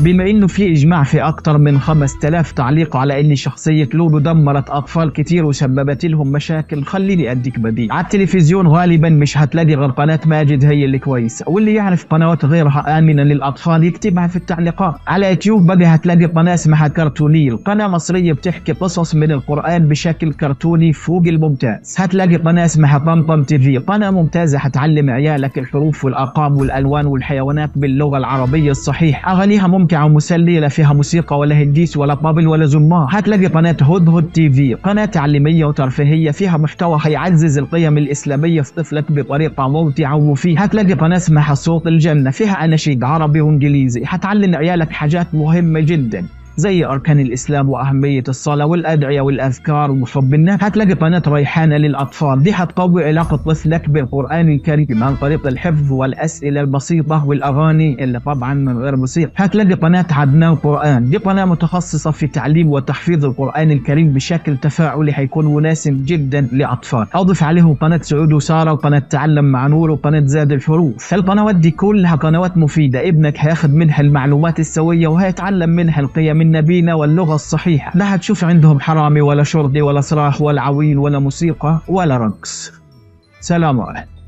بما انه في اجماع في اكتر من 5000 تعليق على ان شخصية لولو دمرت اطفال كتير وسببت لهم مشاكل، خليني اديك بديل. على التلفزيون غالبا مش هتلاقي غير قناة ماجد هي اللي كويسة، واللي يعرف قنوات غيرها امنة للاطفال يكتبها في التعليقات. على يوتيوب بقى هتلاقي قناة اسمها كرتونيل، قناة مصرية بتحكي قصص من القرآن بشكل كرتوني فوق الممتاز. هتلاقي قناة اسمها طمطم تي في، قناة ممتازة هتعلم عيالك الحروف والارقام والالوان والحيوانات باللغة العربية الصحيحة. اغانيها ممتعة ومسلية، لا فيها موسيقى ولا هنديس ولا طبل ولا زمار. هتلاقي قناة هدهد تي في، قناة تعليمية وترفيهية فيها محتوى هيعزز القيم الإسلامية في طفلك بطريقة ممتعة ومفيدة. هتلاقي قناة اسمها صوت الجنة، فيها أناشيد عربي وإنجليزي هتعلم عيالك حاجات مهمة جدا زي أركان الإسلام وأهمية الصلاة والأدعية والأذكار وحب الناس. هتلاقي قناة ريحانة للأطفال، دي هتقوي علاقة طفلك بالقرآن الكريم عن طريق الحفظ والأسئلة البسيطة والأغاني اللي طبعا من غير موسيقى. هتلاقي قناة عدنان قرآن، دي قناة متخصصة في تعليم وتحفيظ القرآن الكريم بشكل تفاعلي هيكون مناسب جدا لأطفال. أضف عليهم قناة سعود وسارة وقناة تعلم مع نور وقناة زاد الحروف. القنوات دي كلها قنوات مفيدة، ابنك هياخد منها المعلومات السوية وهيتعلم منها القيم النبينا واللغة الصحيحة. لا هتشوف عندهم حرامي ولا شرطي ولا صراخ ولا عويل ولا موسيقى ولا رقص. سلام عليكم.